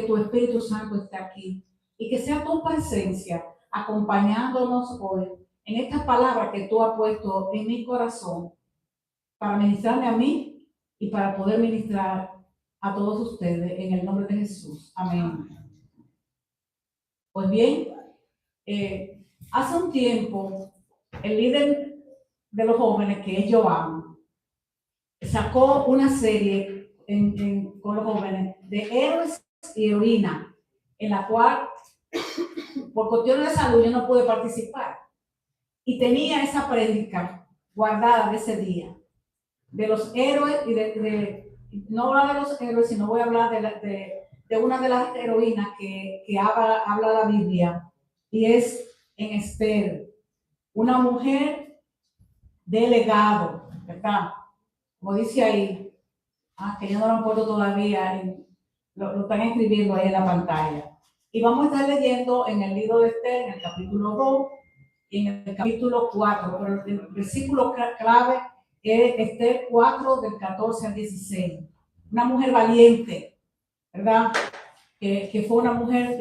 tu Espíritu Santo esté aquí y que sea tu presencia acompañándonos hoy en esta palabra que tú has puesto en mi corazón para ministrarme a mí y para poder ministrar a todos ustedes en el nombre de Jesús. Amén. Pues bien, hace un tiempo el líder de los jóvenes, que es Joan, sacó una serie con los jóvenes de héroes y heroínas, en la cual por cuestiones de salud yo no pude participar. Y tenía esa prédica guardada de ese día, de los héroes y no hablar de los héroes, sino voy a hablar de una de las heroínas que habla la Biblia, y es en Esther, una mujer de legado, ¿verdad? Como dice ahí, que yo no lo han puesto todavía, lo están escribiendo ahí en la pantalla. Y vamos a estar leyendo en el libro de Esther, en el capítulo 2 y en el capítulo 4, pero el versículo clave es Esther 4, del 14 al 16. Una mujer valiente, ¿verdad? Que fue una mujer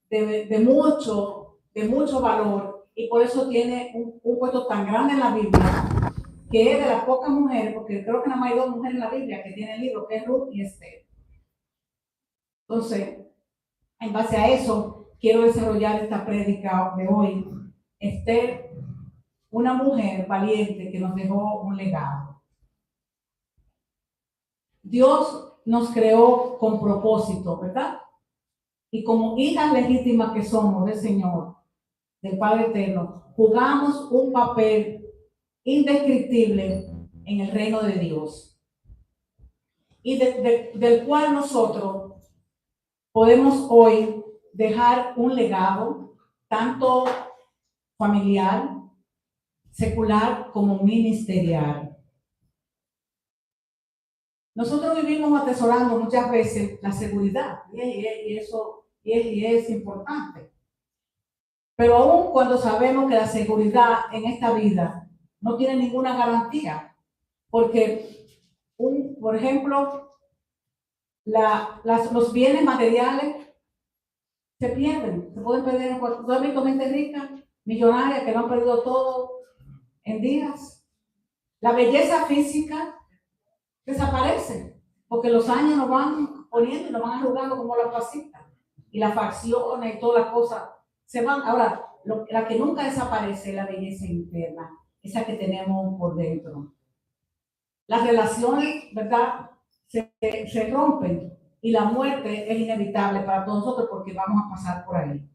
de mucho valor, y por eso tiene un puesto tan grande en la Biblia, que es de las pocas mujeres, porque creo que nada más hay 2 mujeres en la Biblia que tienen el libro, que es Ruth y Esther. Entonces, en base a eso, quiero desarrollar esta prédica de hoy. Esther, una mujer valiente que nos dejó un legado. Dios nos creó con propósito, ¿verdad? Y como hijas legítimas que somos del Señor, del Padre Eterno, jugamos un papel indescriptible en el reino de Dios. Y del cual nosotros podemos hoy dejar un legado, tanto familiar, secular, como ministerial. Nosotros vivimos atesorando muchas veces la seguridad, y eso es importante. Pero aún cuando sabemos que la seguridad en esta vida no tiene ninguna garantía, porque, por ejemplo, los bienes materiales se pierden, se pueden perder en cualquier. ¿Tú has visto gente rica, millonaria, que lo han perdido todo en días? La belleza física desaparece, porque los años nos van poniendo y nos van arrugando como las pasitas, y las facciones y todas las cosas se van. Ahora, la que nunca desaparece es la belleza interna, esa que tenemos por dentro. Las relaciones, ¿verdad?, se rompen, y la muerte es inevitable para todos nosotros, porque vamos a pasar por ahí.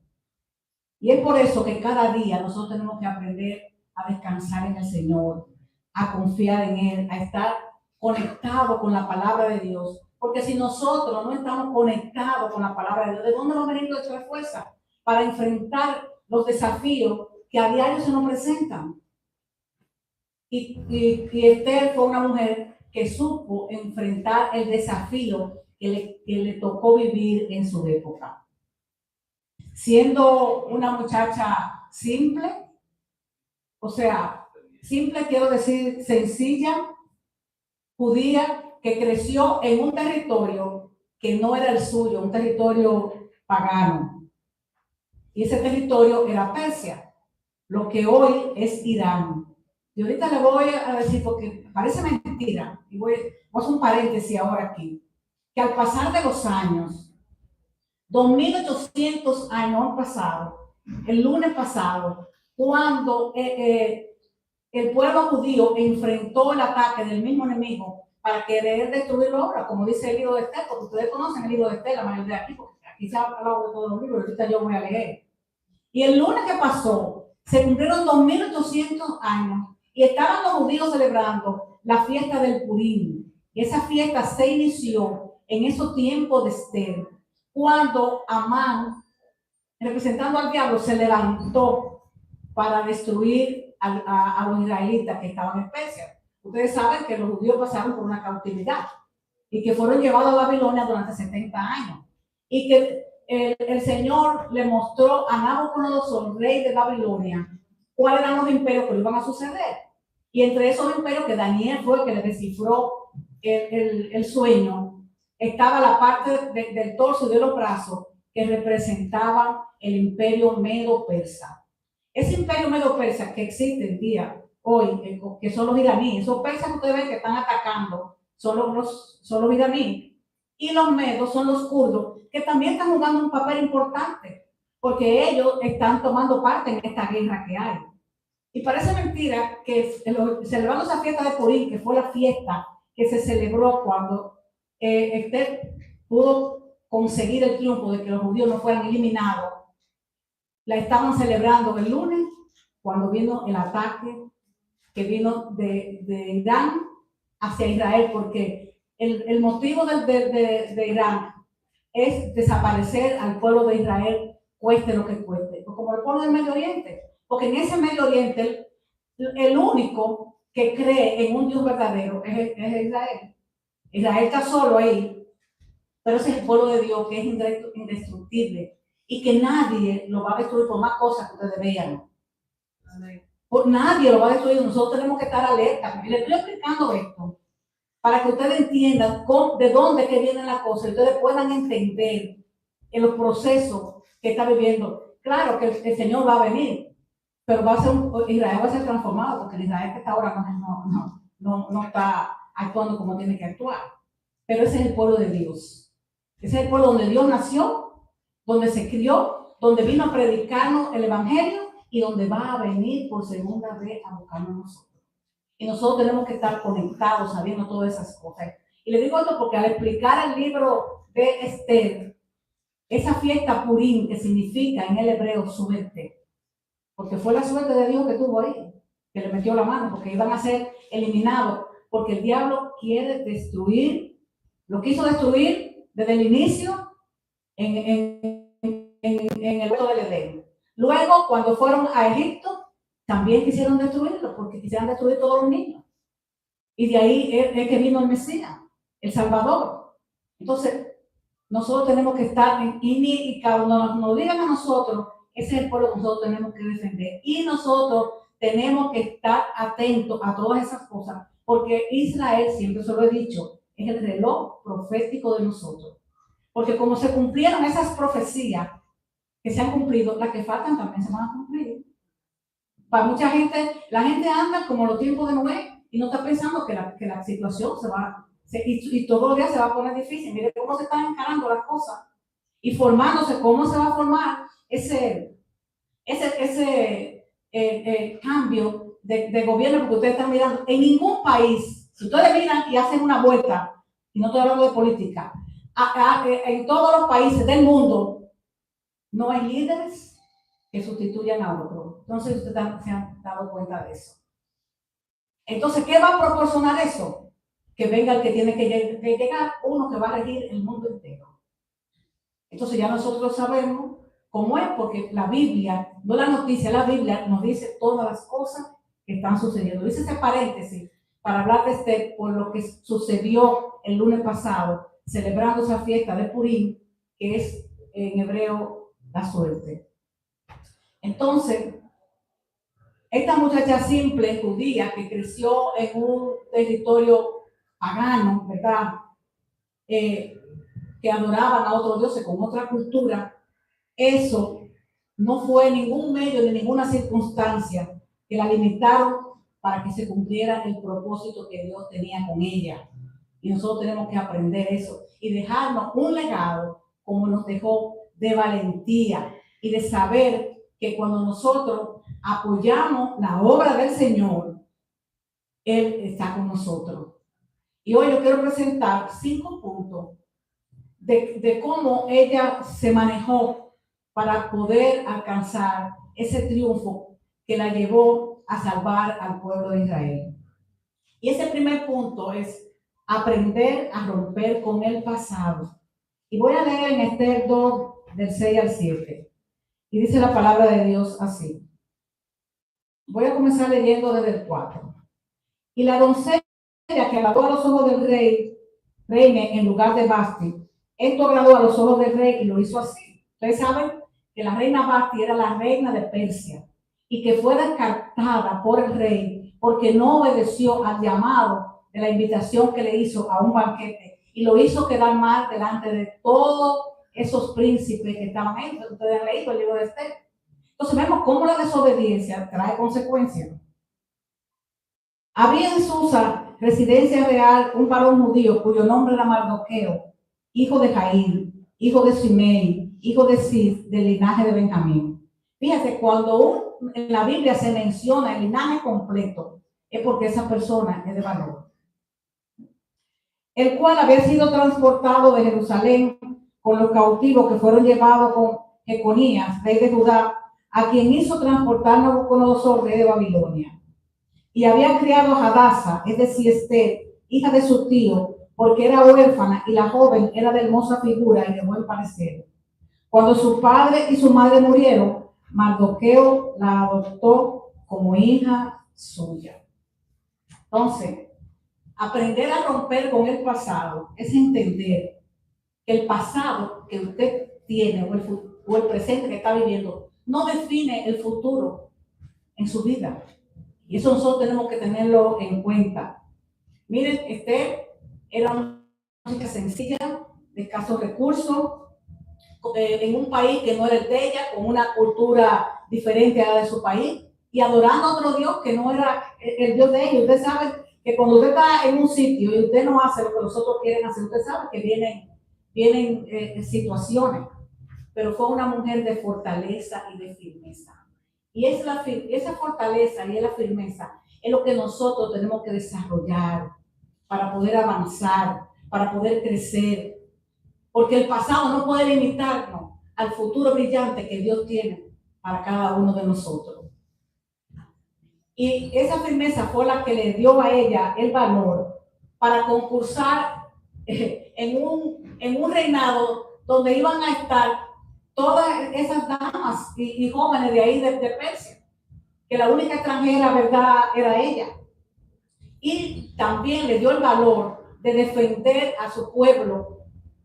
Y es por eso que cada día nosotros tenemos que aprender a descansar en el Señor, a confiar en Él, a estar conectados con la palabra de Dios. Porque si nosotros no estamos conectados con la palabra de Dios, ¿de dónde va a venir nuestra fuerza para enfrentar los desafíos que a diario se nos presentan? Y Esther fue una mujer que supo enfrentar el desafío que le tocó vivir en su época. Siendo una muchacha simple, o sea, simple quiero decir sencilla, judía, que creció en un territorio que no era el suyo, un territorio pagano. Y ese territorio era Persia, lo que hoy es Irán. Y ahorita le voy a decir, porque parece mentira, y voy a hacer un paréntesis ahora aquí, que al pasar de los años, 2800 años han pasado, el lunes pasado, cuando el pueblo judío enfrentó el ataque del mismo enemigo para querer destruirlo ahora, como dice el libro de Esther, porque ustedes conocen el libro de Esther, la mayoría de aquí, porque aquí se ha hablado de todos los libros, ahorita yo voy a leer. Y el lunes que pasó, se cumplieron 2800 años, y estaban los judíos celebrando la fiesta del Purim. Y esa fiesta se inició en esos tiempos de Esther, cuando Amán, representando al diablo, se levantó para destruir a los israelitas que estaban en Persia. Ustedes saben que los judíos pasaron por una cautividad y que fueron llevados a Babilonia durante 70 años. Y que el Señor le mostró a Nabucodonosor, rey de Babilonia, cuáles eran los imperios que le iban a suceder. Y entre esos imperios, que Daniel fue el que le descifró el sueño, estaba la parte del torso y de los brazos que representaba el imperio medo-persa. Ese imperio medo-persa que existe el día hoy, que son los iraníes, esos persas que ustedes ven que están atacando, son los iraníes. Y los medos son los kurdos, que también están jugando un papel importante, porque ellos están tomando parte en esta guerra que hay. Y parece mentira que celebrando esa fiesta de Purim, que fue la fiesta que se celebró cuando Esther pudo conseguir el triunfo de que los judíos no fueran eliminados, la estaban celebrando el lunes, cuando vino el ataque que vino de Irán hacia Israel, porque el motivo de Irán es desaparecer al pueblo de Israel, cueste lo que cueste, como el pueblo del Medio Oriente, porque en ese Medio Oriente el único que cree en un Dios verdadero es Israel. Israel está solo ahí, pero ese es el pueblo de Dios que es indestructible y que nadie lo va a destruir por más cosas que ustedes vean. Por nadie lo va a destruir. Nosotros tenemos que estar alerta. Y les estoy explicando esto para que ustedes entiendan de dónde que vienen las cosas y ustedes puedan entender en los procesos que está viviendo. Claro que el Señor va a venir, pero Israel va a ser transformado, porque el Israel que está ahora no está actuando como tiene que actuar. Pero ese es el pueblo de Dios. Ese es el pueblo donde Dios nació, donde se crió, donde vino a predicarnos el Evangelio y donde va a venir por segunda vez a buscarnos a nosotros. Y nosotros tenemos que estar conectados, sabiendo todas esas cosas. Y le digo esto porque al explicar el libro de Esther, esa fiesta Purim, que significa en el hebreo suerte, porque fue la suerte de Dios que tuvo ahí, que le metió la mano, porque iban a ser eliminados, porque el diablo quiere destruir, lo quiso destruir desde el inicio en el huerto del Edén. Luego, cuando fueron a Egipto, también quisieron destruirlo, porque quisieran destruir todos los niños. Y de ahí es que vino el Mesías, el Salvador. Entonces, nosotros tenemos que estar, y cuando nos digan a nosotros, ese es el pueblo que nosotros tenemos que defender. Y nosotros tenemos que estar atentos a todas esas cosas, porque Israel, siempre se lo he dicho, es el reloj profético de nosotros. Porque como se cumplieron esas profecías que se han cumplido, las que faltan también se van a cumplir. Para mucha gente, la gente anda como los tiempos de Noé y no está pensando que la situación y todos los días se va a poner difícil. Mire cómo se están encarando las cosas y formándose, cómo se va a formar ese cambio de gobierno, porque ustedes están mirando. En ningún país, si ustedes miran y hacen una vuelta, y no estoy hablando de política, en todos los países del mundo no hay líderes que sustituyan a otro. Entonces ustedes se han dado cuenta de eso. Entonces, ¿qué va a proporcionar eso? Que venga el que tiene que llegar, uno que va a regir el mundo entero. Entonces ya nosotros sabemos cómo es, porque la Biblia, no la noticia, la Biblia nos dice todas las cosas que están sucediendo. Dice ese paréntesis para hablar de Esther por lo que sucedió el lunes pasado, celebrando esa fiesta de Purim, que es en hebreo la suerte. Entonces, esta muchacha simple, judía, que creció en un territorio pagano, ¿verdad? Que adoraban a otros dioses con otra cultura, eso no fue ningún medio ni ninguna circunstancia que la limitaron para que se cumpliera el propósito que Dios tenía con ella. Y nosotros tenemos que aprender eso y dejarnos un legado como nos dejó de valentía y de saber que cuando nosotros apoyamos la obra del Señor, Él está con nosotros. Y hoy yo quiero presentar 5 puntos de cómo ella se manejó para poder alcanzar ese triunfo que la llevó a salvar al pueblo de Israel. Y ese primer punto es aprender a romper con el pasado. Y voy a leer en Esther 2, del 6 al 7. Y dice la palabra de Dios así. Voy a comenzar leyendo desde el 4. Y la doncella que agradó a los ojos del rey, reine en lugar de Basti, esto agradó a los ojos del rey y lo hizo así. Ustedes saben que la reina Basti era la reina de Persia y que fue descartada por el rey porque no obedeció al llamado de la invitación que le hizo a un banquete y lo hizo quedar mal delante de todos esos príncipes que estaban ahí. Ustedes han leído el libro de Esther. Entonces vemos cómo la desobediencia trae consecuencias. Había en Susa, residencia real, un varón judío cuyo nombre era Mardoqueo, hijo de Jair, hijo de Simei, hijo de Cis, del linaje de Benjamín. Fíjate, cuando en la Biblia se menciona el linaje completo, es porque esa persona es de valor. El cual había sido transportado de Jerusalén con los cautivos que fueron llevados con Jeconías, rey de Judá, a quien hizo transportar Nabucodonosor, rey de Babilonia. Y había criado a Hadassah, es decir, Esther, hija de su tío, porque era huérfana y la joven era de hermosa figura y de buen parecer. Cuando su padre y su madre murieron, Mardoqueo la adoptó como hija suya. Entonces, aprender a romper con el pasado es entender que el pasado que usted tiene o el presente que está viviendo no define el futuro en su vida. Y eso nosotros tenemos que tenerlo en cuenta. Miren, Esther era una chica sencilla, de escasos recursos, en un país que no era el de ella, con una cultura diferente a la de su país, y adorando a otro Dios que no era el Dios de ellos. Usted sabe que cuando usted está en un sitio y usted no hace lo que los otros quieren hacer, usted sabe que vienen situaciones, pero fue una mujer de fortaleza y de firmeza. Y esa fortaleza y la firmeza es lo que nosotros tenemos que desarrollar para poder avanzar, para poder crecer. Porque el pasado no puede limitarnos al futuro brillante que Dios tiene para cada uno de nosotros. Y esa firmeza fue la que le dio a ella el valor para concursar en un reinado donde iban a estar todas esas damas y jóvenes de ahí de Persia, que la única extranjera, verdad, era ella. Y también le dio el valor de defender a su pueblo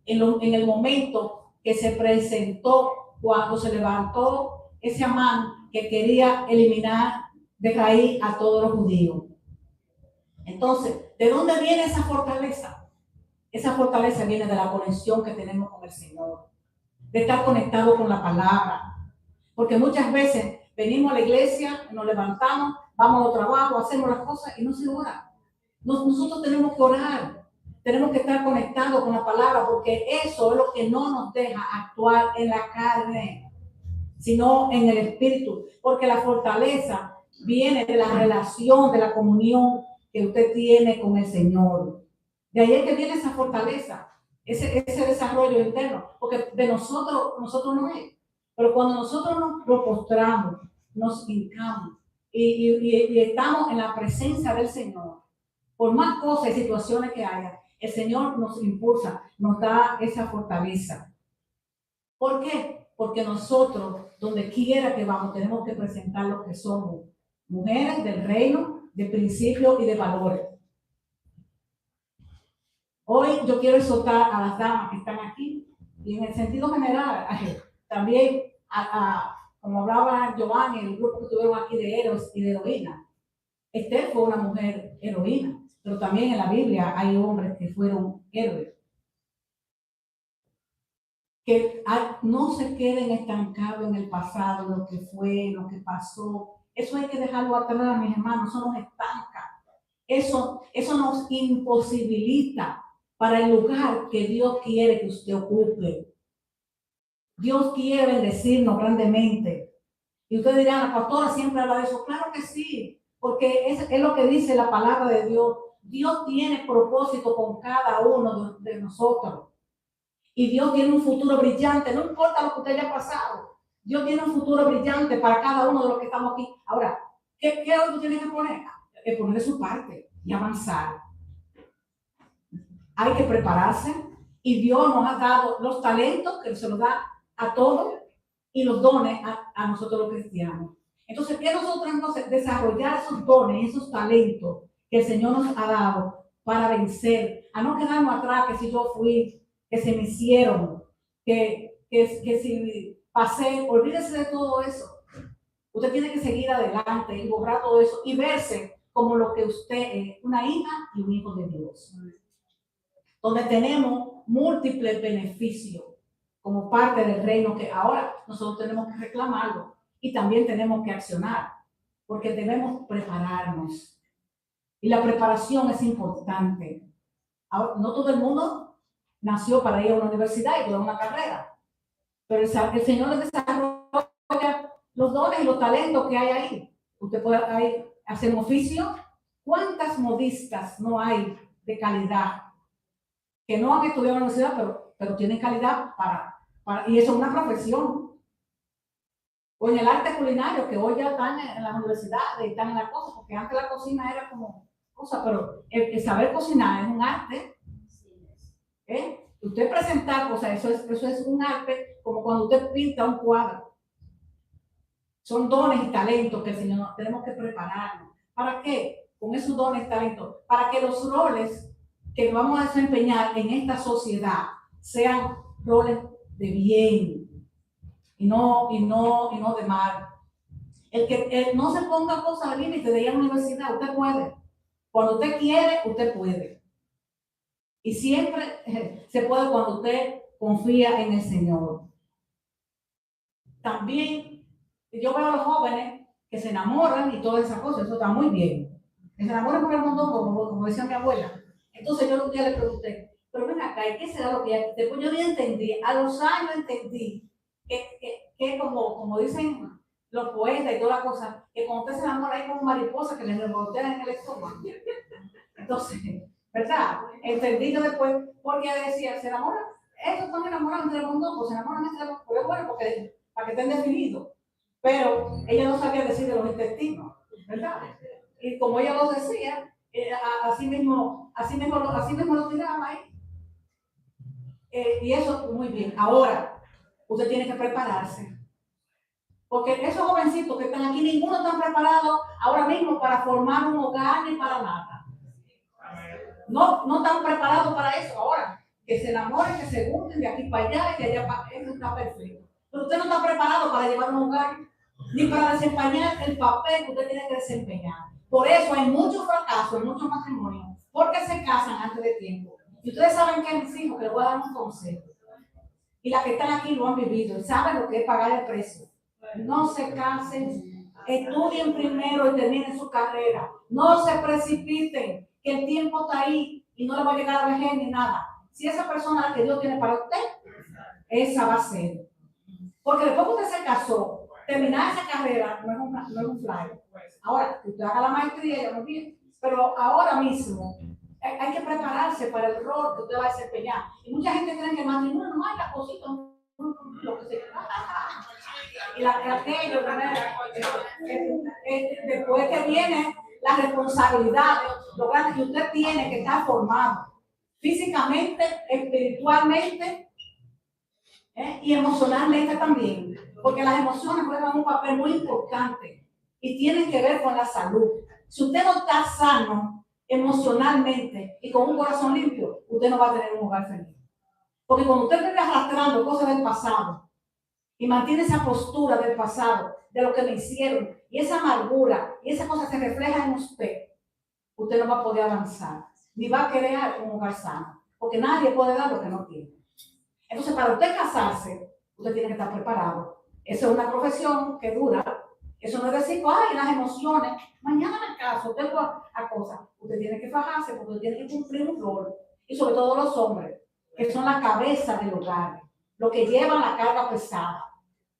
en el momento que se presentó, cuando se levantó ese Amán que quería eliminar de raíz a todos los judíos. Entonces, ¿de dónde viene esa fortaleza? Esa fortaleza viene de la conexión que tenemos con el Señor, de estar conectado con la palabra. Porque muchas veces venimos a la iglesia, nos levantamos, vamos al trabajo, hacemos las cosas y no se ora. Nosotros tenemos que orar, tenemos que estar conectados con la palabra, porque eso es lo que no nos deja actuar en la carne, sino en el espíritu. Porque la fortaleza viene de la relación, de la comunión que usted tiene con el Señor. De ahí es que viene esa fortaleza, ese desarrollo interno, porque de nosotros no es. Pero cuando nosotros nos postramos, nos hincamos y estamos en la presencia del Señor, por más cosas y situaciones que haya, el Señor nos impulsa, nos da esa fortaleza. ¿Por qué? Porque nosotros, donde quiera que vamos, tenemos que presentar lo que somos, mujeres del reino, de principios y de valores. Hoy yo quiero exhortar a las damas que están aquí, y en el sentido general, también como hablaba Giovanni, el grupo que tuvieron aquí de héroes y de heroínas. Esther fue una mujer heroína, pero también en la Biblia hay hombres que fueron héroes. Que no se queden estancados en el pasado, lo que fue, lo que pasó. Eso hay que dejarlo atrás, mis hermanos, eso nos estanca. Eso nos imposibilita para el lugar que Dios quiere que usted ocupe. Dios quiere bendecirnos grandemente. Y ustedes dirán, la pastora siempre habla de eso. Claro que sí, porque es lo que dice la palabra de Dios. Dios tiene propósito con cada uno de nosotros. Y Dios tiene un futuro brillante, no importa lo que usted haya pasado. Dios tiene un futuro brillante para cada uno de los que estamos aquí. Ahora, ¿qué hoy tú tienes que poner? Que poner su parte y avanzar. Hay que prepararse y Dios nos ha dado los talentos que se los da a todos y los dones a nosotros los cristianos. Entonces, ¿qué nosotros tenemos que desarrollar esos dones, esos talentos que el Señor nos ha dado para vencer? A no quedarnos atrás, que si yo fui, que se me hicieron, que si pasé, olvídese de todo eso. Usted tiene que seguir adelante y borrar todo eso y verse como lo que usted es, una hija y un hijo de Dios. donde tenemos múltiples beneficios como parte del reino que ahora nosotros tenemos que reclamarlo y también tenemos que accionar, porque debemos prepararnos. Y la preparación es importante. Ahora, no todo el mundo nació para ir a una universidad y toda una carrera, pero el Señor les desarrolla los dones y los talentos que hay ahí. Usted puede hacer un oficio. ¿Cuántas modistas no hay de calidad que no han estudiado en la universidad, pero tienen calidad y eso es una profesión? O en el arte culinario, que hoy ya están en las universidades, están en la cosa, porque antes la cocina era como cosa, pero el saber cocinar es un arte. Usted presentar cosas, eso es un arte, como cuando usted pinta un cuadro. Son dones y talentos que el Señor tenemos que prepararnos. ¿Para qué? Con esos dones y talentos, para que los roles que vamos a desempeñar en esta sociedad sean roles de bien y no de mal. El que no se ponga cosas al límite de ir a la universidad, usted puede. Cuando usted quiere, usted puede. Y siempre se puede cuando usted confía en el Señor. También yo veo a los jóvenes que se enamoran y todas esas cosas, eso está muy bien. Que se enamoran por el mundo, como decía mi abuela. Entonces yo un día le pregunté, pero ven acá, ¿qué será lo que hay? Después yo ya entendí, a los años entendí que como dicen los poetas y toda la cosa, que cuando usted se enamora hay como mariposa que le revolotean en el estómago. Entonces, ¿verdad? Entendí yo después, porque decía, se enamoran, ellos están enamorados entre los dos, pues se enamoran entre los dos, pero es bueno, porque para que estén definidos. Pero ella no sabía decir de los intestinos, ¿verdad? Y como ella lo decía, así mismo lo tiraba ahí. Y eso, muy bien. Ahora, usted tiene que prepararse. Porque esos jovencitos que están aquí, ninguno está preparado ahora mismo para formar un hogar ni para nada. No están preparados para eso ahora. Que se enamoren, que se gusten de aquí para allá y de allá para allá. Eso está perfecto. Pero usted no está preparado para llevar un hogar ni para desempeñar el papel que usted tiene que desempeñar. Por eso hay muchos fracasos, en muchos matrimonios, porque se casan antes de tiempo. Y ustedes saben que mis hijos, que les voy a dar un consejo. Y las que están aquí lo han vivido y saben lo que es pagar el precio. No se casen, estudien primero y terminen su carrera. No se precipiten, que el tiempo está ahí y no le va a llegar a vejez ni nada. Si esa persona que Dios tiene para usted, esa va a ser. Porque después que usted se casó, terminar esa carrera no es un flyer. Ahora, que usted haga la maestría, ya muy bien. Pero ahora mismo hay que prepararse para el rol que usted va a desempeñar. Y mucha gente cree que el matrimonio no hay la cosita, lo que se y aquello, después que viene la responsabilidad, lo grande que usted tiene que estar formado físicamente, espiritualmente y emocionalmente también, porque las emociones juegan un papel muy importante y tienen que ver con la salud. Si usted no está sano emocionalmente y con un corazón limpio, usted no va a tener un hogar feliz. Porque cuando usted vive arrastrando cosas del pasado y mantiene esa postura del pasado, de lo que me hicieron, y esa amargura, y esa cosa se refleja en usted, usted no va a poder avanzar, ni va a crear un hogar sano, porque nadie puede dar lo que no tiene. Entonces, para usted casarse, usted tiene que estar preparado. Esa es una profesión que dura. Eso no es decir, ay, las emociones, mañana me caso, tengo a cosas. Usted tiene que fajarse porque usted tiene que cumplir un rol. Y sobre todo los hombres, que son la cabeza del hogar, los que llevan la carga pesada,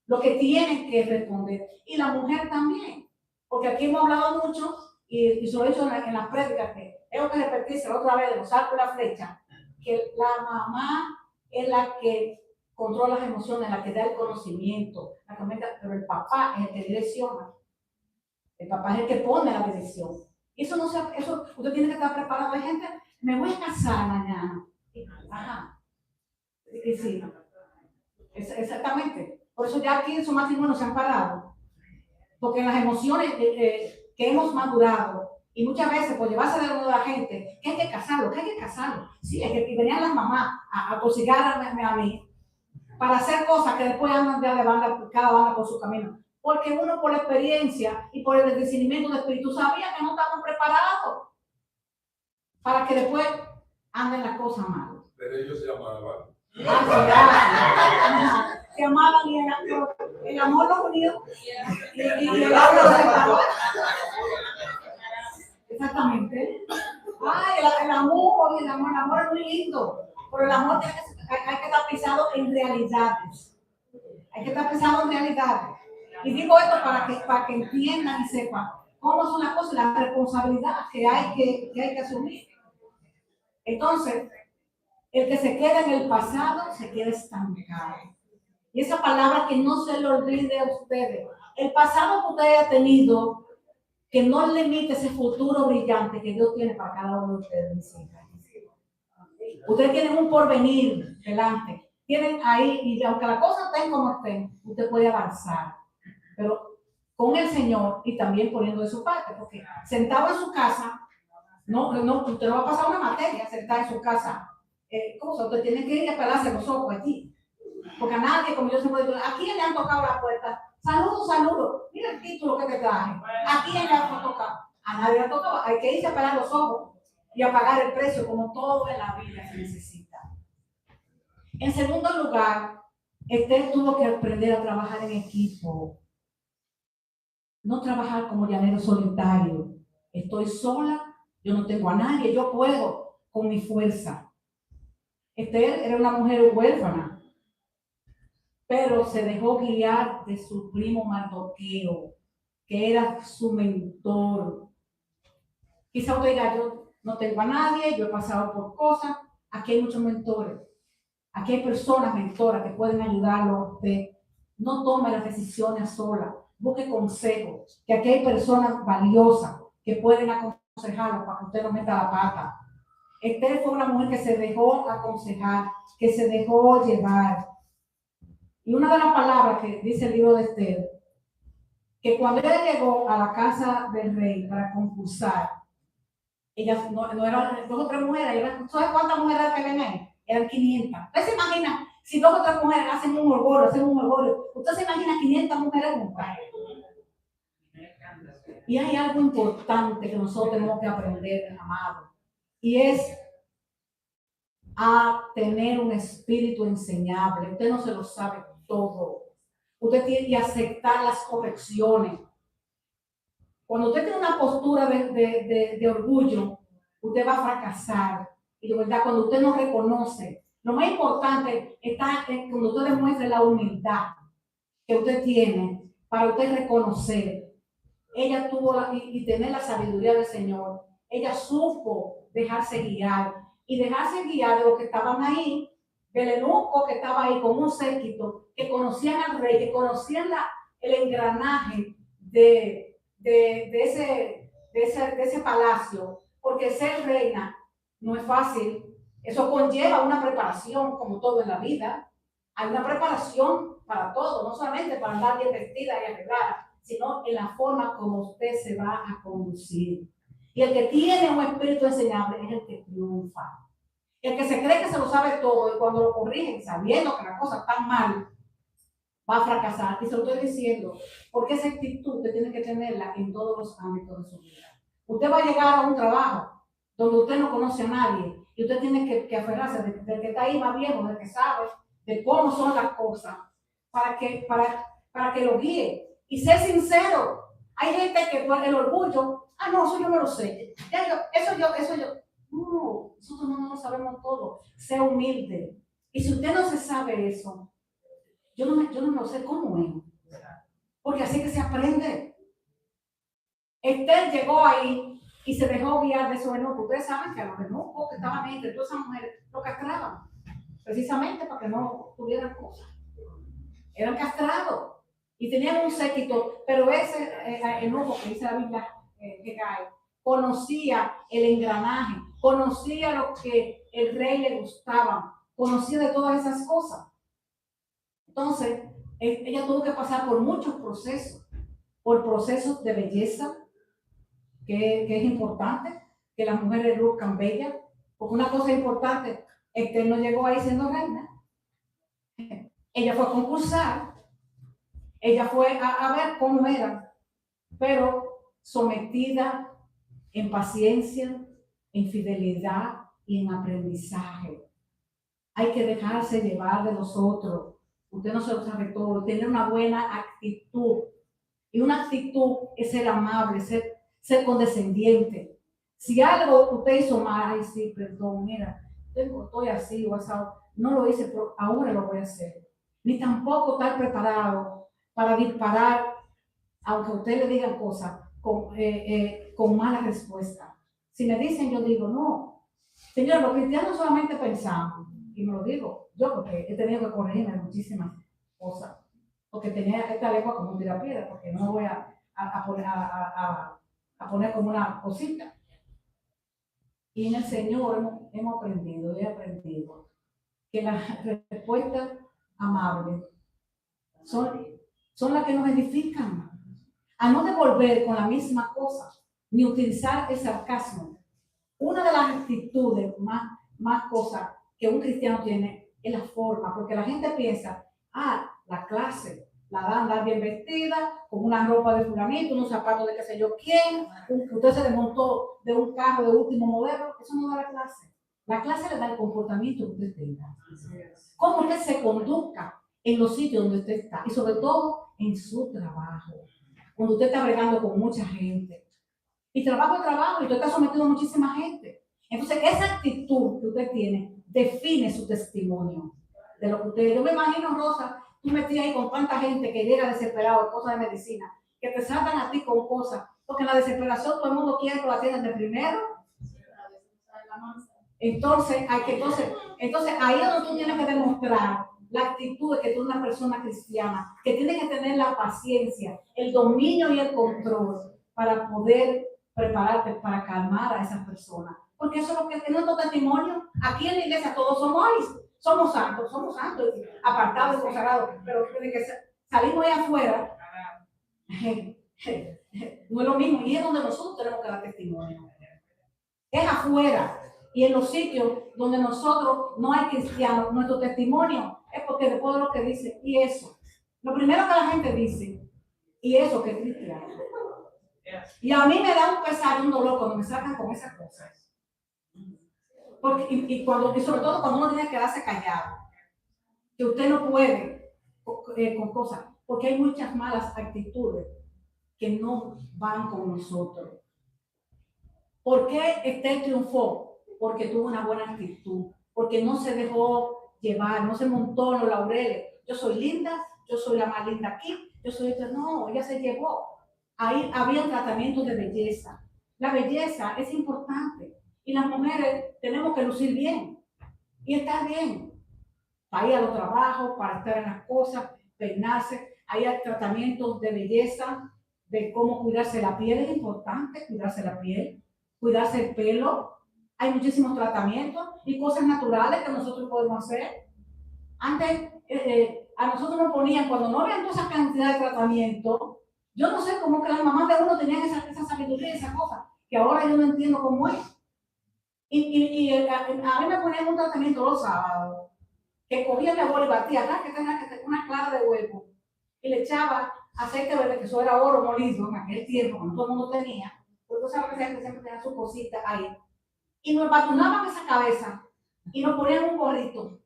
los que tienen que responder. Y la mujer también. Porque aquí hemos hablado mucho, y se lo he dicho en las prédicas, que tengo que repetirse otra vez de los arcos y la flecha, que la mamá es la que controla las emociones, la que da el conocimiento, pero el papá es el que direcciona. El papá es el que pone la dirección. Eso usted tiene que estar preparado. Hay gente, me voy a casar mañana. Ajá. Y sí. Exactamente. Por eso ya aquí en su matrimonio se han parado. Porque las emociones que hemos madurado, y muchas veces por llevarse de la gente, que hay que casarlo, Sí, es que venían las mamás a tosigarme a mí para hacer cosas que después andan de banda, cada banda por su camino. Porque uno por la experiencia y por el discernimiento del espíritu sabía que no estaban preparados para que después anden las cosas mal. Pero ellos se amaban. Se amaban y el amor los unió. Y el amor los separó. Exactamente. El amor es muy lindo. Pero el amor hay que estar pensado en realidades. Hay que estar pensado en realidades. Y digo esto para que entiendan y sepan cómo son las cosas, la responsabilidad que hay que asumir. Entonces, el que se queda en el pasado se queda estancado. Y esa palabra que no se le olvide a ustedes. El pasado que usted haya tenido, que no limite ese futuro brillante que Dios tiene para cada uno de ustedes. Ustedes tienen un porvenir delante. Tienen ahí, y aunque las cosas estén como estén, usted puede avanzar. Pero con el Señor y también poniendo de su parte, porque sentado en su casa, usted no va a pasar una materia sentado en su casa. ¿Cómo se? Usted tiene que ir a pelarse los ojos allí. Porque a nadie, como yo siempre digo, ¿a quién le han tocado la puerta? Saludos. Mira el título que te traje. ¿A quién le han tocado? A nadie le ha tocado. Hay que irse a pelar los ojos y a pagar el precio, como todo en la vida se necesita. En segundo lugar, Esther tuvo que aprender a trabajar en equipo. No trabajar como llanero solitario. Estoy sola, yo no tengo a nadie, yo puedo con mi fuerza. Esther era una mujer huérfana, pero se dejó guiar de su primo Mardoqueo, que era su mentor. Quizá usted diga, yo no tengo a nadie, yo he pasado por cosas. Aquí hay muchos mentores. Aquí hay personas mentoras que pueden ayudarlo a usted. No tome las decisiones sola. Busque consejos. Que aquí hay personas valiosas que pueden aconsejarlo para que usted no meta la pata. Esther fue una mujer que se dejó aconsejar, que se dejó llevar. Y una de las palabras que dice el libro de Esther, que cuando ella llegó a la casa del rey para concursar, ellas no eran 2 o 3 mujeres, ¿sabes cuántas mujeres que ven ahí? Eran 500. ¿Usted se imagina si 2 o 3 mujeres hacen un orgullo? ¿Usted se imagina 500 mujeres juntas? Y hay algo importante que nosotros tenemos que aprender, amado, y es a tener un espíritu enseñable. Usted no se lo sabe todo. Usted tiene que aceptar las correcciones. Cuando usted tiene una postura de orgullo, usted va a fracasar. Y de verdad, cuando usted no reconoce, lo más importante está cuando usted demuestre la humildad que usted tiene para usted reconocer. Ella tuvo y tener la sabiduría del Señor. Ella supo dejarse guiar y dejarse guiar de los que estaban ahí, del eunuco que estaba ahí con un séquito, que conocían al rey, que conocían el engranaje de ese palacio, porque ser reina no es fácil. Eso conlleva una preparación, como todo en la vida. Hay una preparación para todo, no solamente para andar bien vestida y arreglada, sino en la forma como usted se va a conducir. Y el que tiene un espíritu enseñable es el que triunfa. El que se cree que se lo sabe todo y cuando lo corrigen sabiendo que las cosas están mal, va a fracasar. Y se lo estoy diciendo, porque esa actitud usted tiene que tenerla en todos los ámbitos de su vida. Usted va a llegar a un trabajo donde usted no conoce a nadie y usted tiene que aferrarse del que está ahí más viejo, del que sabe de cómo son las cosas, para que lo guíe. Y ser sincero. Hay gente que por el orgullo, no, eso yo no lo sé. Eso yo. No, nosotros no lo sabemos todo. Sea humilde. Y si usted no se sabe eso, yo no sé cómo es. Porque así que se aprende. Esther llegó ahí y se dejó guiar de esos eunucos. Ustedes saben que a los eunucos que estaban ahí, entre todas esas mujeres, lo castraban. Precisamente para que no tuvieran cosas. Eran castrados. Y tenían un séquito, pero ese eunuco que dice la Biblia que cae, conocía el engranaje, conocía lo que el rey le gustaba, conocía de todas esas cosas. Entonces, ella tuvo que pasar por muchos procesos, por procesos de belleza, que es importante, que las mujeres luzcan bellas, porque una cosa importante, Esther no llegó ahí siendo reina. Ella fue a concursar, ella fue a ver cómo era, pero sometida en paciencia, en fidelidad y en aprendizaje. Hay que dejarse llevar de los otros. Usted no se lo sabe todo. Tener una buena actitud. Y una actitud es ser amable, ser condescendiente. Si algo usted hizo mal, ay, sí, perdón, mira, estoy así o asado, no lo hice, pero ahora lo voy a hacer. Ni tampoco estar preparado para disparar, aunque usted le diga cosas, con mala respuesta. Si me dicen, yo digo, no, señor, los cristianos solamente pensamos, y me lo digo yo, porque he tenido que corregirme muchísimas cosas, porque tenía esta lengua como un tirapiedra, porque no me voy a poner como una cosita. Y en el Señor he aprendido que las respuestas amables son las que nos edifican. A no devolver con la misma cosa, ni utilizar el sarcasmo. Una de las actitudes más cosas que un cristiano tiene es la forma, porque la gente piensa, la clase, la dan andar bien vestida, con una ropa de fulanito, unos zapatos de qué sé yo quién, usted se desmontó de un carro de último modelo, eso no da la clase. La clase le da el comportamiento que usted tenga. Cómo usted se conduzca en los sitios donde usted está, y sobre todo en su trabajo, cuando usted está bregando con mucha gente. Y trabajo, y usted está sometido a muchísima gente. Entonces, esa actitud que usted tiene define su testimonio de lo que usted. Yo me imagino, Rosa, tú metías ahí con tanta gente que llega desesperado de cosas de medicina, que te saltan a ti con cosas, porque en la desesperación todo el mundo quiere que lo atiendan de primero. Entonces, ahí es donde tú tienes que demostrar la actitud de que tú eres una persona cristiana, que tienes que tener la paciencia, el dominio y el control para poder prepararte para calmar a esas personas. Porque eso es lo que es nuestro testimonio. Aquí en la iglesia todos somos santos, apartados y consagrados, pero desde que salimos ahí afuera, no es lo mismo. Y es donde nosotros tenemos que dar testimonio. Es afuera. Y en los sitios donde nosotros no hay cristianos, nuestro testimonio es porque después de lo que dice, y eso. Lo primero que la gente dice, y eso que es cristiano. Y a mí me da un pesar y un dolor cuando me sacan con esas cosas. Porque, y sobre todo cuando uno tiene que quedarse callado. Que usted no puede con cosas. Porque hay muchas malas actitudes que no van con nosotros. ¿Por qué Estel triunfó? Porque tuvo una buena actitud. Porque no se dejó llevar, no se montó en los laureles. Yo soy linda, yo soy la más linda aquí, yo soy esta. No, ella se llevó. Ahí había un tratamiento de belleza. La belleza es importante y las mujeres tenemos que lucir bien y estar bien para ir a los trabajos, para estar en las cosas, peinarse. Hay tratamientos de belleza, de cómo cuidarse la piel. Es importante cuidarse la piel, cuidarse el pelo. Hay muchísimos tratamientos y cosas naturales que nosotros podemos hacer. Antes a nosotros nos ponían, cuando no había toda esa cantidad de tratamiento, yo no sé cómo que las mamás de uno tenían esa sabiduría y esa cosa, que ahora yo no entiendo cómo es. Y a mí me ponían un tratamiento los sábados, que cogía mi abuela y batía, que tenía una clara de huevo, y le echaba aceite verde, que eso era oro molido en aquel tiempo, cuando todo el mundo tenía, porque tú sabes que siempre tenía su cosita ahí. Y nos batunaban esa cabeza, y nos ponían un gorrito.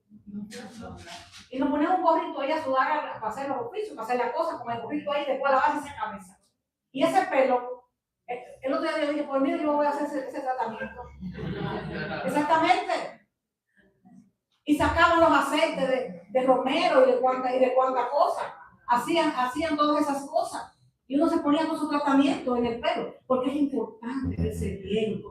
Y nos ponían un gorrito ahí a sudar para hacer los oficios, para hacer las cosas, con el gorrito ahí, después lavarse esa cabeza. Y ese pelo, el otro día yo dije, pues mira, yo voy a hacer ese tratamiento. Exactamente. Y sacaban los aceites de romero y de cuánta cosa. Hacían todas esas cosas. Y uno se ponía con su tratamiento en el pelo, porque es importante verse bien.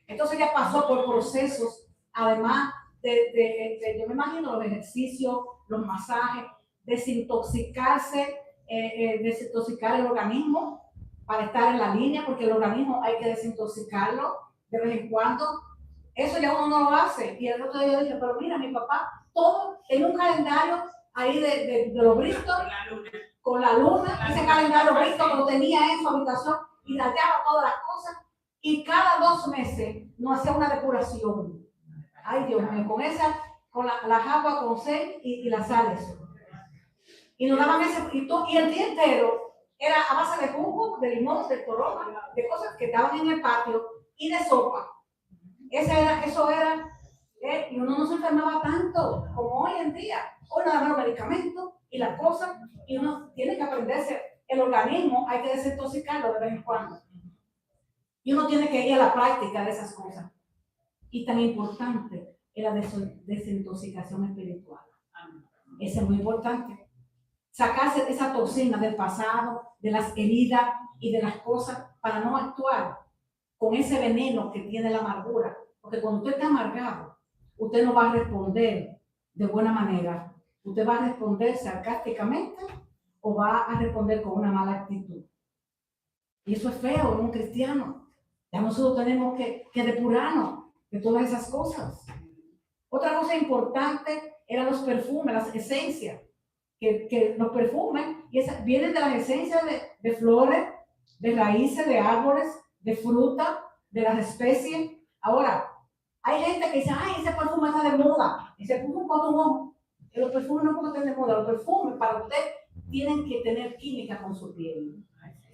Entonces ya pasó por procesos, además yo me imagino los ejercicios, los masajes, desintoxicar el organismo para estar en la línea, porque el organismo hay que desintoxicarlo de vez en cuando. Eso ya uno no lo hace. Y el otro día yo dije, pero mira, mi papá, todo en un calendario ahí de los Bristol, con la luna, ese calendario Bristol lo tenía en su habitación y tallaba todas las cosas. Y cada 2 meses nos hacía una depuración. Ay, Dios mío, con las aguas con sal y las sales. Y nos daban y el día entero era a base de jugo, de limón, de corona, de cosas que estaban en el patio y de sopa. Eso era Y uno no se enfermaba tanto como hoy en día. Hoy nada más los medicamentos y las cosas, y uno tiene que aprenderse. El organismo hay que desintoxicarlo de vez en cuando. Y uno tiene que ir a la práctica de esas cosas. Y tan importante es la desintoxicación espiritual. Eso es muy importante. Sacarse esa toxina del pasado, de las heridas y de las cosas para no actuar con ese veneno que tiene la amargura. Porque cuando usted está amargado, usted no va a responder de buena manera. Usted va a responder sarcásticamente o va a responder con una mala actitud. Y eso es feo en un cristiano. Ya nosotros tenemos que depurarnos de todas esas cosas. Otra cosa importante eran los perfumes, las esencias. Que los perfumes vienen de las esencias de flores, de raíces, de árboles, de fruta, de las especies. Ahora, hay gente que dice, ay, ese perfume está de moda, ese perfume cotton. Los perfumes no pueden estar de moda, los perfumes para usted tienen que tener química con su piel.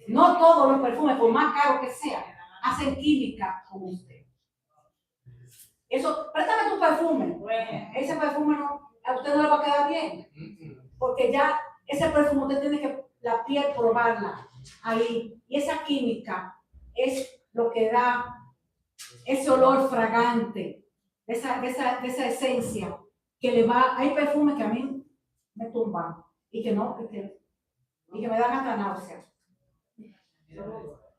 No todos los perfumes, por más caros que sean, hacen química con usted. Eso, préstame tu perfume. Ese perfume a usted no le va a quedar bien. Porque ya ese perfume usted tiene que la piel probarla ahí. Y esa química es lo que da ese olor fragante, de esa esencia que le va. Hay perfumes que a mí me tumban y que me dan hasta náuseas.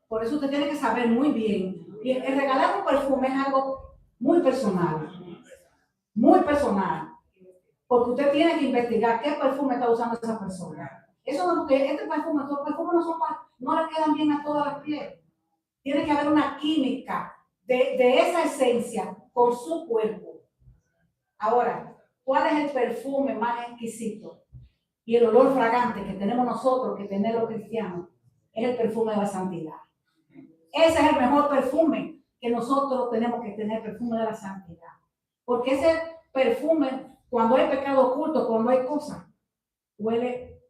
Por eso usted tiene que saber muy bien. Y el regalar un perfume es algo muy personal. Muy personal. Porque usted tiene que investigar qué perfume está usando esa persona. Eso no, porque estos perfumes no le quedan bien a todas las pieles. Tiene que haber una química de esa esencia con su cuerpo. Ahora, ¿cuál es el perfume más exquisito? Y el olor fragante que tenemos nosotros, que tenemos los cristianos, es el perfume de la santidad. Ese es el mejor perfume que nosotros tenemos que tener, perfume de la santidad. Porque ese perfume, cuando hay pecado oculto, cuando hay cosas, huele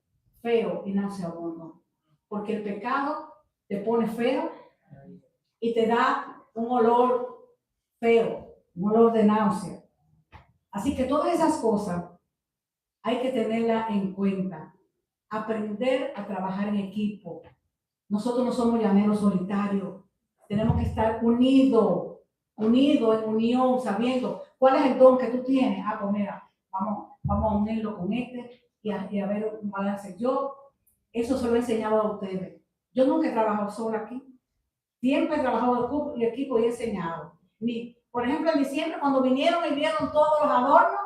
feo y nauseabundo. Porque el pecado te pone feo y te da un olor feo, un olor de náusea. Así que todas esas cosas hay que tenerlas en cuenta. Aprender a trabajar en equipo. Nosotros no somos llaneros solitarios. Tenemos que estar unidos en unión, sabiendo cuál es el don que tú tienes. Pues mira, vamos a unirlo con y a ver un balance. Eso se lo he enseñado a ustedes. Yo nunca he trabajado sola aquí. Siempre he trabajado en equipo y he enseñado. Por ejemplo, en diciembre, cuando vinieron y vieron todos los adornos,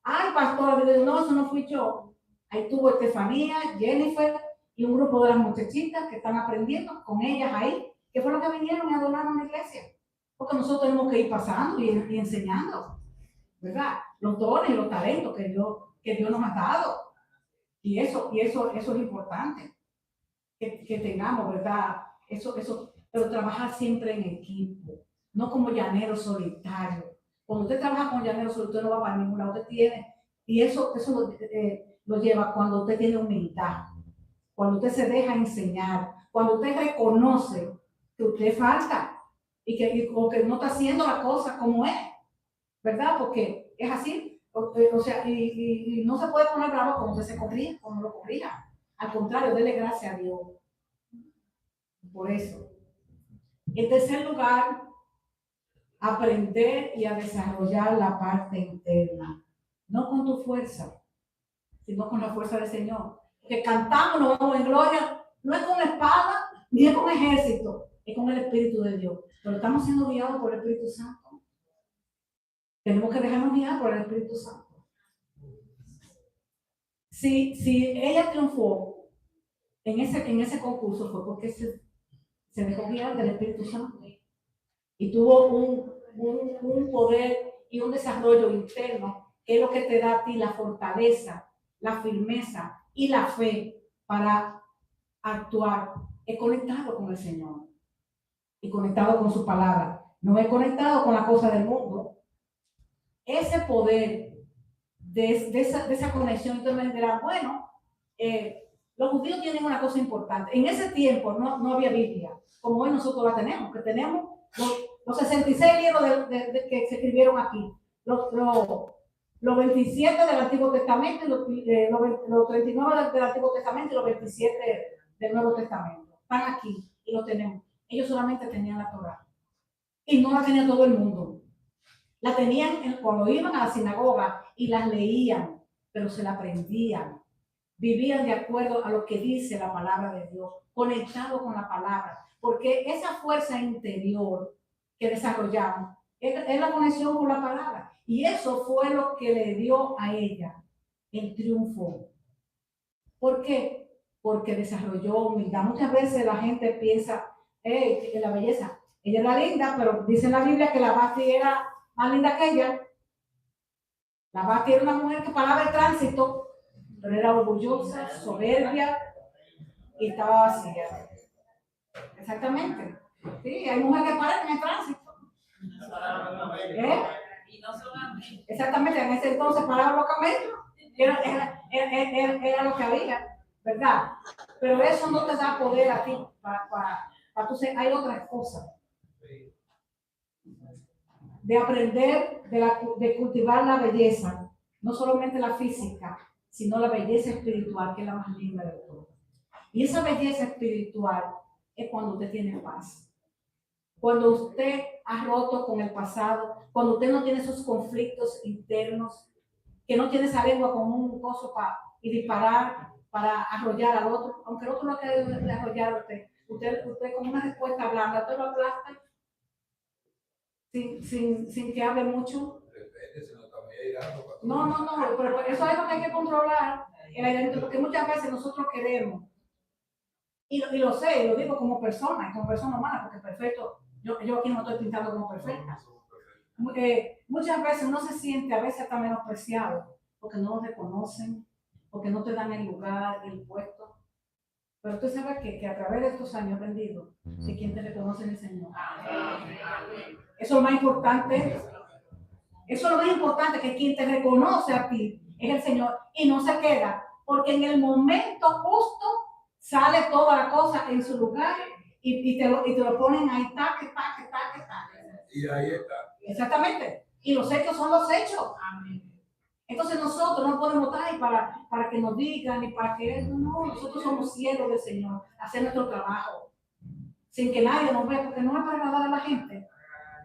ay, pastor, no, eso no fui yo. Ahí tuvo Estefanía, Jennifer y un grupo de las muchachitas que están aprendiendo con ellas ahí, que fue lo que vinieron y adornaron la iglesia. Porque nosotros tenemos que ir pasando y enseñando, ¿verdad? Los dones y los talentos que Dios nos ha dado. Y eso es importante que tengamos, ¿verdad? Pero trabajar siempre en equipo, no como llanero solitario. Cuando usted trabaja con llanero solitario, usted no va para ningún lado, usted tiene, y eso lo lleva cuando usted tiene humildad, cuando usted se deja enseñar, cuando usted reconoce que usted falta o que no está haciendo la cosa como es, ¿verdad? Porque es así, o sea, y no se puede poner bravo cuando usted se corrija, cuando lo corrija. Al contrario, dele gracias a Dios por eso. En tercer lugar, aprender y a desarrollar la parte interna, no con tu fuerza, sino con la fuerza del Señor. Que cantamos, nos vamos en gloria, no es con espada, ni es con ejército, es con el Espíritu de Dios. Pero estamos siendo guiados por el Espíritu Santo. Tenemos que dejarnos guiar por el Espíritu Santo. Si ella triunfó en ese concurso fue porque se dejó guiar del Espíritu Santo y tuvo un poder y un desarrollo interno que es lo que te da a ti la fortaleza, la firmeza y la fe para actuar. Es conectado con el Señor y conectado con su palabra. No es conectado con la cosa del mundo. Ese poder de esa conexión, entonces me dirán, bueno, los judíos tienen una cosa importante. En ese tiempo no había Biblia, como hoy nosotros la tenemos, que tenemos los 66 libros que se escribieron aquí. los 27 del Antiguo Testamento, y los 39 del Antiguo Testamento y los 27 del Nuevo Testamento. Están aquí y los tenemos. Ellos solamente tenían la Torá. Y no la tenía todo el mundo. La tenían cuando iban a la sinagoga y las leían, pero se la aprendían. Vivían de acuerdo a lo que dice la palabra de Dios, conectado con la palabra. Porque esa fuerza interior que desarrollamos es la conexión con la palabra. Y eso fue lo que le dio a ella el triunfo. ¿Por qué? Porque desarrolló humildad. Muchas veces la gente piensa, en la belleza. Ella era linda, pero dice en la Biblia que la Basti era más linda que ella. La Basti era una mujer que paraba el tránsito, pero era orgullosa, soberbia y estaba vacía. Exactamente. Sí, hay mujeres que paran en el tránsito. Exactamente, en ese entonces paraban los camellos. Era lo que había, ¿verdad? Pero eso no te da poder a ti para tú ser. Hay otras cosas. De aprender, de cultivar la belleza, no solamente la física, sino la belleza espiritual, que es la más linda de todo. Y esa belleza espiritual es cuando usted tiene paz. Cuando usted ha roto con el pasado, cuando usted no tiene esos conflictos internos, que no tiene esa lengua con un coso y disparar para arrollar al otro, aunque el otro no quiere arrollar a usted con una respuesta blanda, usted lo aplasta sin que hable mucho. No, pero eso es lo que hay que controlar, porque muchas veces nosotros queremos, y lo sé, y lo digo como persona humana, porque perfecto, yo aquí no me estoy pintando como perfecta. Muchas veces uno se siente a veces hasta menospreciado, porque no lo reconocen, porque no te dan el lugar, el puesto. Pero tú sabes que a través de estos años aprendido de quién te reconoce en el Señor. Eso es lo más importante. Eso es lo más importante, que quien te reconoce a ti es el Señor y no se queda, porque en el momento justo sale toda la cosa en su lugar y te lo ponen ahí, taque. Y ahí está. Exactamente. Y los hechos son los hechos. Amén. Entonces nosotros no podemos estar ahí para que nos digan y para que no, nosotros somos siervos del Señor, hacer nuestro trabajo sin que nadie nos vea, porque no es para agradar a la gente,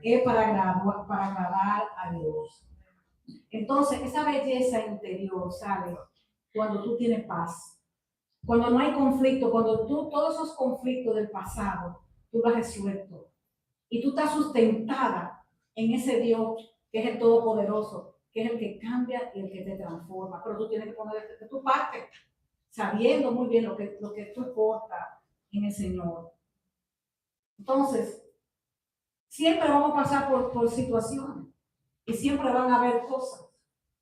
es para agradar a Dios. Entonces esa belleza interior sale cuando tú tienes paz, cuando no hay conflicto, cuando tú todos esos conflictos del pasado tú los has resuelto y tú estás sustentada en ese Dios que es el Todopoderoso, que es el que cambia y el que te transforma. Pero tú tienes que poner de tu parte, sabiendo muy bien lo que tú portas en el Señor. Entonces, siempre vamos a pasar por situaciones y siempre van a haber cosas,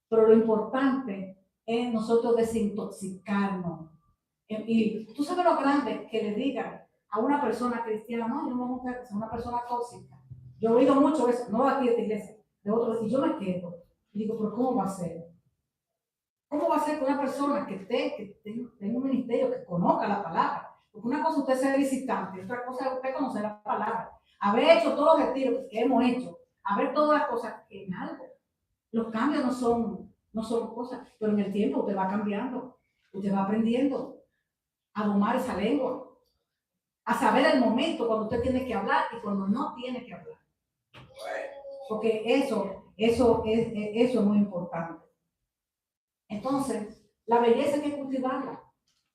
pero lo importante es nosotros desintoxicarnos. Y tú sabes lo grande que le digan a una persona cristiana, no, yo no voy a ser una persona tóxica. Yo he oído mucho eso, no aquí de esta iglesia, de otros, y yo me quedo. Y digo, pero ¿cómo va a ser? ¿Cómo va a ser con una persona que tenga un ministerio, que conozca la palabra? Porque una cosa es usted ser visitante, otra cosa es usted conocer la palabra. Haber hecho todos los retiros que hemos hecho, haber todas las cosas en algo. Los cambios no son cosas, pero en el tiempo usted va cambiando, usted va aprendiendo a domar esa lengua, a saber el momento cuando usted tiene que hablar y cuando no tiene que hablar. Porque eso es muy importante. Entonces, la belleza hay que cultivarla.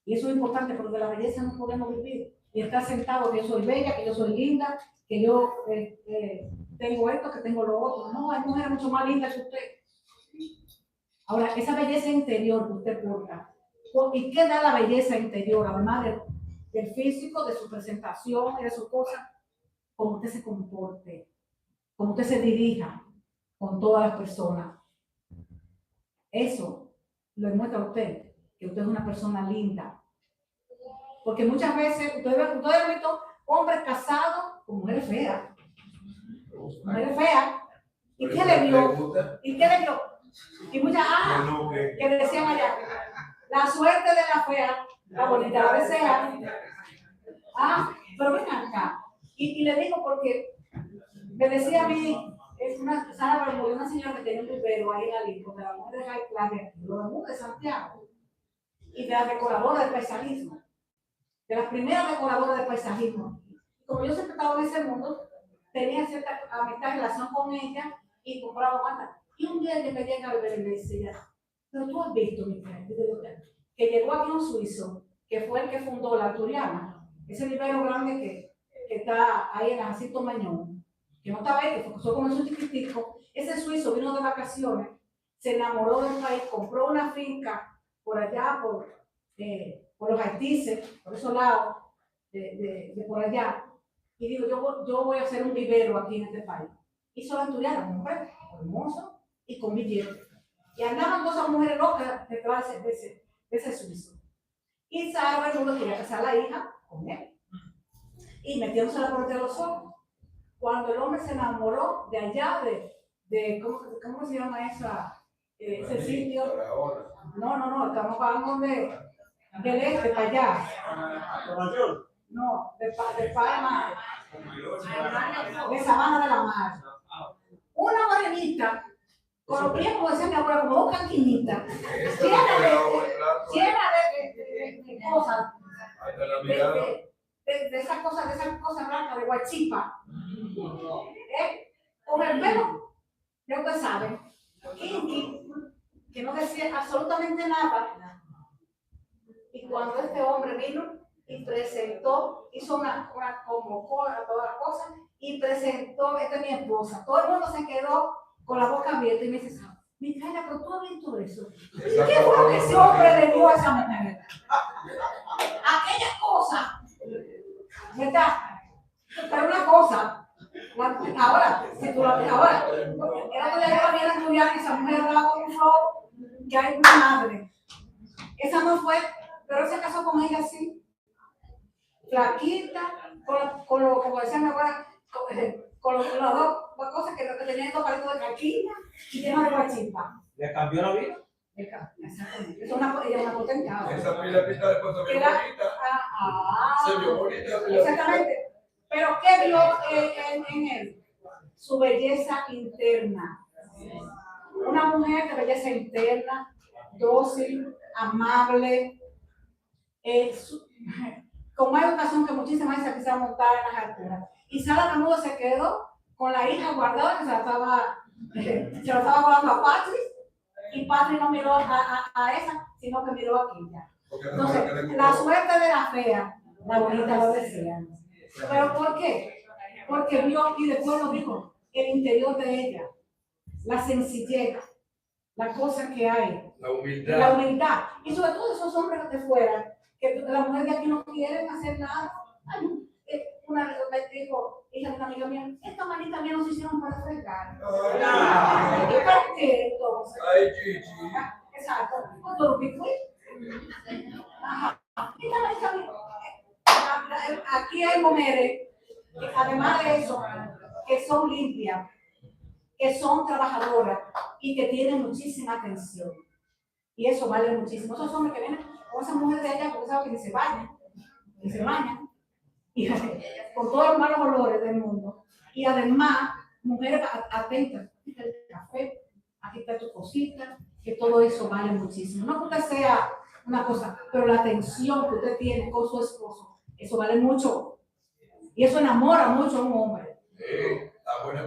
Y eso es importante, porque de la belleza no podemos vivir. Y estar sentado que yo soy bella, que yo soy linda, que yo tengo esto, que tengo lo otro. No, hay mujeres mucho más lindas que usted. Ahora, esa belleza interior que usted porta, ¿y qué da la belleza interior? Además del físico, de su presentación y de sus cosas, cómo usted se comporte, cómo usted se dirija con todas las personas. Eso lo demuestra a usted, que usted es una persona linda. Porque muchas veces, ustedes han visto hombres casados con mujeres feas. Mujeres feas. ¿Y qué le dio? Y muchas, que decían allá, la suerte de la fea, la bonita la desea. Pero ven acá. Y le digo porque me decía a mí, Sara Bermúdez, una señora que tenía un vivero ahí en la Lincoln, de la mujer de High Class de aquí, los Bermúdez de Santiago, y de las decoradoras de paisajismo, de las primeras decoradoras de paisajismo. Como yo siempre estaba en ese mundo, tenía cierta amistad, relación con ella y compraba banda. Y un día que me llega a ver y me decía, pero tú has visto, mi gente, que llegó aquí un suizo, que fue el que fundó la Turiana, ese vivero grande que está ahí en el Jacinto Mañón, que no estaba ahí, que fue como un chiquitico. Ese suizo vino de vacaciones, se enamoró del país, compró una finca por allá, por los Haitises, por esos lados, de por allá, y digo, yo voy a hacer un vivero aquí en este país. Hizo la Turiana, un hombre hermoso y con billetes. Y andaban todas esas mujeres locas detrás de ese suizo. Y Sara Bermúdez quería casar a la hija con él. Y metiéndose por entre los ojos. Cuando el hombre se enamoró de allá, ¿cómo se llama ese sitio? No, estamos hablando del este, para allá. No, de Palma, de Sabana de la Mar. Una morenita, con los pies, como decía mi abuela, como dos canquinitas, llena de cosas, de esas cosas blancas, de guachipa, con el pelo, ya ustedes saben, que no decía absolutamente nada. Y cuando este hombre vino y presentó, hizo convocó a todas las cosas y presentó, esta es mi esposa, todo el mundo se quedó con la boca abierta y me dice, Micaela, pero tú has visto eso. ¿Qué fue lo que ese hombre le dio a esa mujer? Aquella cosa, ¿verdad? Pero una cosa, ahora, si tú la ves ahora, era que ya había estudiado y esa mujer hablaba con un flow que hay una madre. Esa no fue, pero se casó con ella así, flaquita, como decía mi abuela, con las dos cosas que tenían dos palitos de caquilla y lleno de guachipa. ¿Le cambió la vida? Exactamente. Ella es una potenciada. Esa pilapita después se vio bonita. Se vio bonita. Exactamente. Pero ¿qué vio en él? Su belleza interna. Una mujer de belleza interna, dócil, amable, con más educación que muchísimas veces quizás montar en las alturas. Y Sara Bermúdez se quedó con la hija guardada que se la estaba guardando a Patri, y Patri no miró a esa, sino que miró a aquella. Entonces, la suerte de la fea, la bonita lo desea. ¿Pero por qué? Porque vio y después lo dijo, el interior de ella, la sencillez, la cosa que hay, la humildad. Y sobre todo esos hombres de fuera, que la mujer de aquí no quieren hacer nada. Ay, una vez me dijo, hija de una amiga mía, esta manita mía nos hicieron para fregar. ¿Y para qué entonces? Ay, Chichi. Exacto. ¿Todo lo que fue? Ajá. Aquí hay mujeres, además de eso, que son limpias, que son trabajadoras y que tienen muchísima atención. Y eso vale muchísimo. Esos hombres que vienen con esa mujer de allá, porque saben que ni se bañan, y con todos los malos olores del mundo. Y además, mujeres atentas, aquí está el café, aquí está tu cosita, que todo eso vale muchísimo. No que usted sea una cosa, pero la atención que usted tiene con su esposo, eso vale mucho. Y eso enamora mucho a un hombre.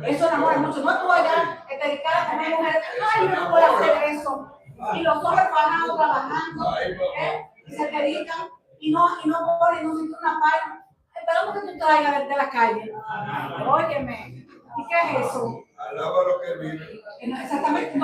Eso enamora mucho. No tú allá que te dedicas a una mujer, ay, yo no puedo hacer eso. Y los hombres trabajando, y se dedican y no ponen una página. Esperamos que tú traigas de la calle. Óyeme, ¿y qué es eso? Alaba lo que vive. Exactamente, no.